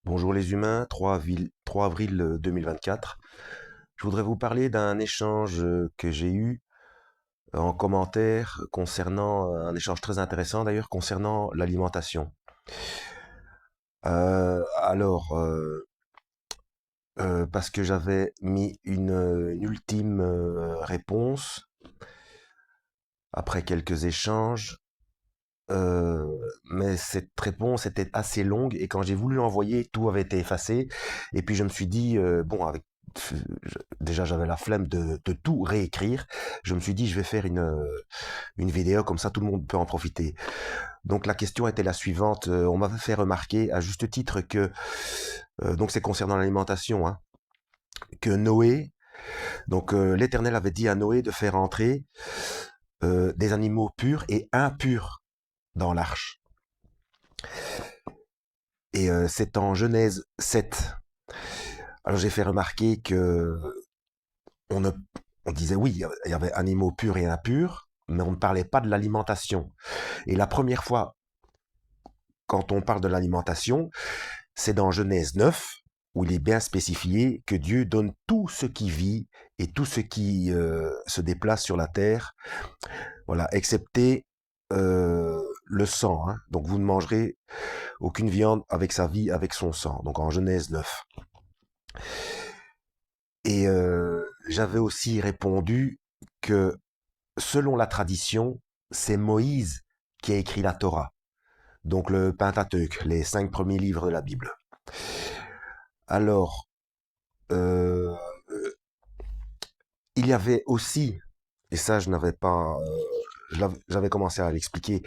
Bonjour les humains, 3 avril 2024. Je voudrais vous parler d'un échange que j'ai eu en commentaire concernant un échange très intéressant d'ailleurs concernant l'alimentation. Parce que j'avais mis une ultime réponse après quelques échanges, euh, mais cette réponse était assez longue et quand j'ai voulu l'envoyer, tout avait été effacé. Et puis je me suis dit, bon, déjà j'avais la flemme de tout réécrire. Je me suis dit, je vais faire une vidéo comme ça, tout le monde peut en profiter. Donc la question était la suivante. On m'avait fait remarquer à juste titre que, donc c'est concernant l'alimentation, hein, que Noé, donc l'Éternel avait dit à Noé de faire entrer des animaux purs et impurs dans l'arche. Et c'est en Genèse 7. Alors j'ai fait remarquer que on, ne, on disait oui, il y avait animaux purs et impurs, mais on ne parlait pas de l'alimentation. Et la première fois, quand on parle de l'alimentation, c'est dans Genèse 9, où il est bien spécifié que Dieu donne tout ce qui vit et tout ce qui se déplace sur la terre, voilà, excepté le sang. Hein. Donc vous ne mangerez aucune viande avec sa vie, avec son sang. Donc en Genèse 9. Et j'avais aussi répondu que selon la tradition, c'est Moïse qui a écrit la Torah, donc le Pentateuque, les 5 premiers livres de la Bible. Alors, euh, il y avait aussi, et ça je n'avais pas, j'avais commencé à l'expliquer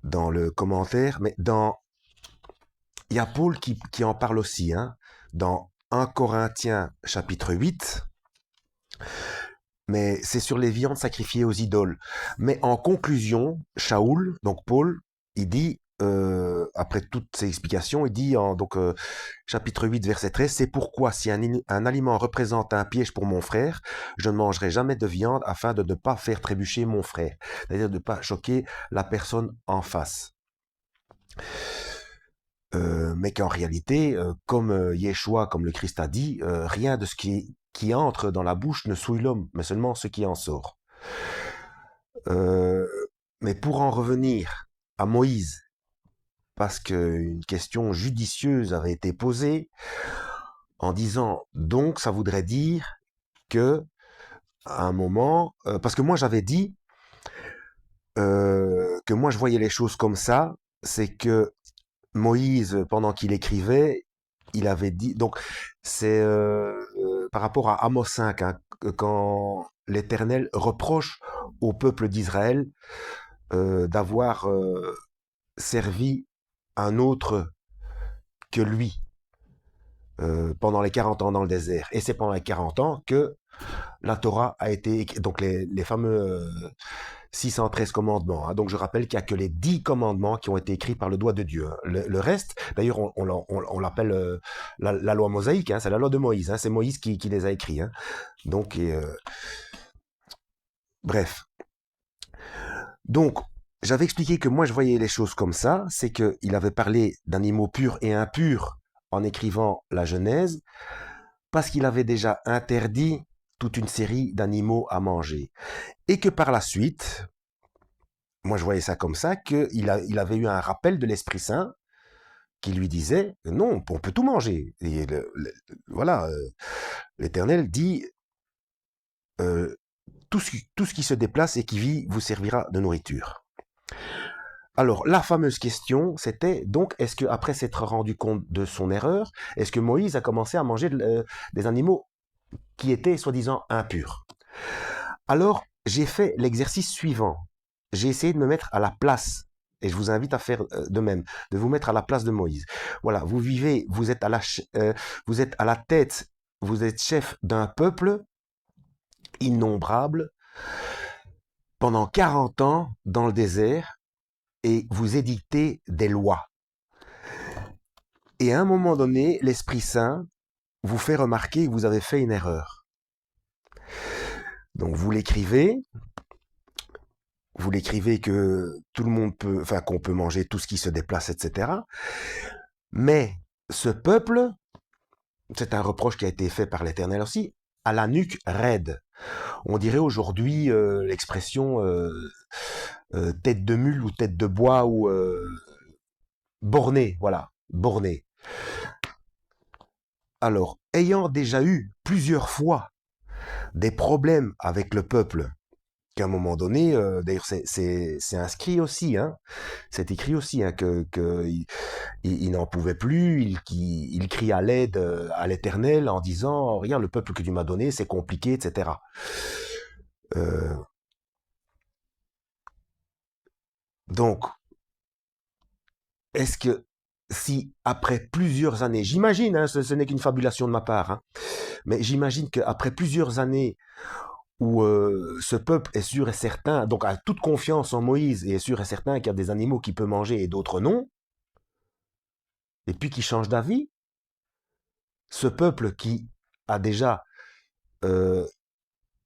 dans le commentaire, mais il y a Paul qui en parle aussi, hein, dans 1 Corinthiens chapitre 8, mais c'est sur les viandes sacrifiées aux idoles. Mais en conclusion, Shaoul, donc Paul, il dit, après toutes ces explications, il dit en chapitre 8, verset 13, c'est pourquoi si un aliment représente un piège pour mon frère, je ne mangerai jamais de viande afin de ne pas faire trébucher mon frère, c'est-à-dire de ne pas choquer la personne en face. Mais qu'en réalité, comme Yeshua, comme le Christ a dit, rien de ce qui entre dans la bouche ne souille l'homme, mais seulement ce qui en sort. Euh, mais pour en revenir à Moïse, parce qu'une question judicieuse avait été posée en disant, donc ça voudrait dire que à un moment, parce que moi j'avais dit que moi je voyais les choses comme ça, c'est que Moïse, pendant qu'il écrivait, il avait dit, donc c'est par rapport à Amos 5, hein, quand l'Éternel reproche au peuple d'Israël d'avoir servi un autre que lui pendant les 40 ans dans le désert. Et c'est pendant les 40 ans que la Torah a été écrite, donc les fameux 613 commandements. Hein. Donc je rappelle qu'il n'y a que les 10 commandements qui ont été écrits par le doigt de Dieu. Hein. Le reste, d'ailleurs, on l'appelle la loi mosaïque, hein, c'est la loi de Moïse. Hein, c'est Moïse qui les a écrits. Hein. Donc, bref. Donc, j'avais expliqué que moi je voyais les choses comme ça, c'est qu'il avait parlé d'animaux purs et impurs en écrivant la Genèse, parce qu'il avait déjà interdit toute une série d'animaux à manger. Et que par la suite, moi je voyais ça comme ça, il avait eu un rappel de l'Esprit Saint qui lui disait non, on peut tout manger. Et voilà, l'Éternel dit tout ce qui se déplace et qui vit vous servira de nourriture. Alors, la fameuse question, c'était donc, est-ce qu'après s'être rendu compte de son erreur, est-ce que Moïse a commencé à manger des animaux qui étaient soi-disant impurs? Alors, j'ai fait l'exercice suivant. J'ai essayé de me mettre à la place, et je vous invite à faire de même, de vous mettre à la place de Moïse. Voilà, vous vivez, vous êtes à la tête, vous êtes chef d'un peuple innombrable pendant 40 ans dans le désert, et vous édictez des lois. Et à un moment donné, l'Esprit Saint vous fait remarquer que vous avez fait une erreur. Donc vous l'écrivez que tout le monde peut, enfin qu'on peut manger tout ce qui se déplace, etc. Mais ce peuple, c'est un reproche qui a été fait par l'Éternel aussi, a la nuque raide. On dirait aujourd'hui l'expression tête de mule ou tête de bois ou borné, voilà, borné. Alors, ayant déjà eu plusieurs fois des problèmes avec le peuple, qu'à un moment donné, d'ailleurs c'est inscrit aussi, hein, c'est écrit aussi hein, que il n'en pouvait plus, il crie à l'aide à l'Éternel en disant, regarde le peuple que tu m'as donné, c'est compliqué, etc. Euh, donc, est-ce que si après plusieurs années, j'imagine, hein, ce n'est qu'une fabulation de ma part, hein, mais j'imagine qu'après plusieurs années où ce peuple est sûr et certain, donc a toute confiance en Moïse et est sûr et certain qu'il y a des animaux qu'il peut manger et d'autres non, et puis qui change d'avis, ce peuple qui a déjà euh,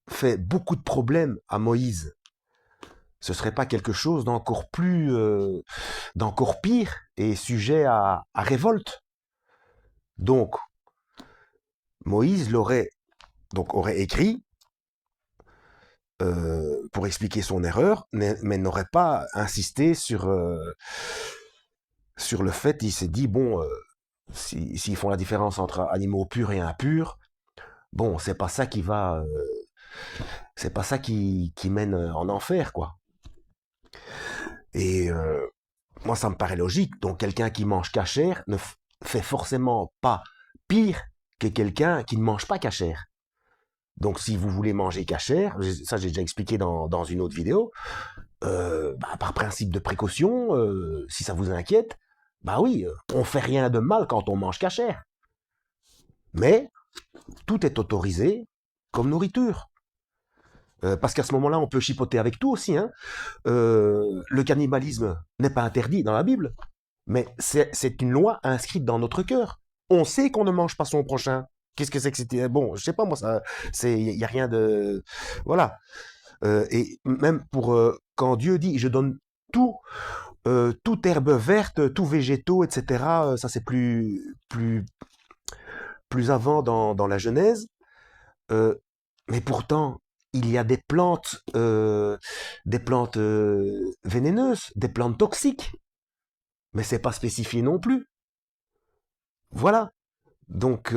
fait beaucoup de problèmes à Moïse, ce serait pas quelque chose d'encore plus, d'encore pire et sujet à révolte. Donc Moïse l'aurait donc aurait écrit pour expliquer son erreur, mais n'aurait pas insisté sur le fait, il s'est dit, bon, s'ils font la différence entre animaux purs et impurs, bon, c'est pas ça qui mène en enfer, quoi. Et moi, ça me paraît logique. Donc, quelqu'un qui mange cachère ne fait forcément pas pire que quelqu'un qui ne mange pas cachère. Donc, si vous voulez manger cachère, ça j'ai déjà expliqué dans une autre vidéo, par principe de précaution, si ça vous inquiète, bah oui, on fait rien de mal quand on mange cachère. Mais tout est autorisé comme nourriture. Parce qu'à ce moment-là, on peut chipoter avec tout aussi. Hein. Le cannibalisme n'est pas interdit dans la Bible, mais c'est une loi inscrite dans notre cœur. On sait qu'on ne mange pas son prochain. Qu'est-ce que c'est que c'était? Bon, je sais pas moi, ça, il y a rien de, voilà. Et même pour quand Dieu dit, je donne tout, toute herbe verte, tout végétaux, etc. Ça c'est plus avant dans la Genèse. Euh, mais pourtant, il y a des plantes vénéneuses, des plantes toxiques. Mais c'est pas spécifié non plus. Voilà. Donc,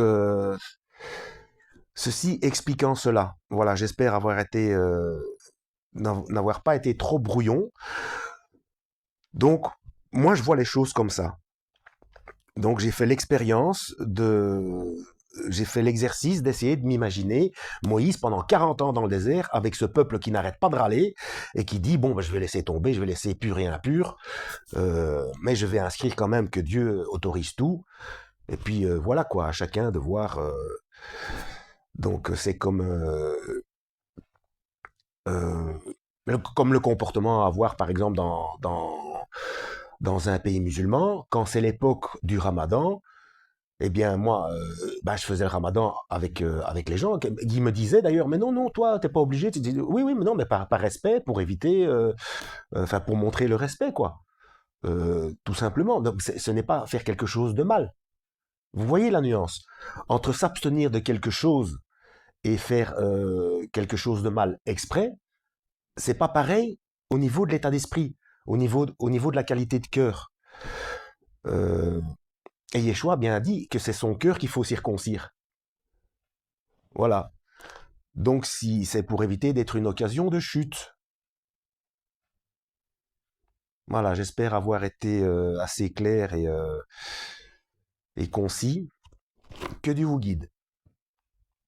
ceci expliquant cela. Voilà, j'espère avoir été, n'avoir pas été trop brouillon. Donc, moi, je vois les choses comme ça. Donc, j'ai fait l'expérience j'ai fait l'exercice d'essayer de m'imaginer Moïse pendant 40 ans dans le désert avec ce peuple qui n'arrête pas de râler et qui dit bon ben, je vais laisser tomber, je vais laisser pur et impur, mais je vais inscrire quand même que Dieu autorise tout. Et puis voilà quoi, à chacun de voir. Donc c'est euh, comme le comportement à avoir par exemple dans un pays musulman, quand c'est l'époque du Ramadan. Eh bien, moi, bah, je faisais le ramadan avec les gens qui me disaient d'ailleurs, mais non, non, toi, t'es pas obligé. Tu dis, oui, oui, mais non, mais par respect, pour éviter, enfin, pour montrer le respect, quoi. Tout simplement. Donc, ce n'est pas faire quelque chose de mal. Vous voyez la nuance entre s'abstenir de quelque chose et faire quelque chose de mal exprès. C'est pas pareil au niveau de l'état d'esprit, au niveau de la qualité de cœur. Euh, et Yeshua a bien dit que c'est son cœur qu'il faut circoncire. Voilà. Donc si c'est pour éviter d'être une occasion de chute. Voilà, j'espère avoir été assez clair et concis. Que Dieu vous guide.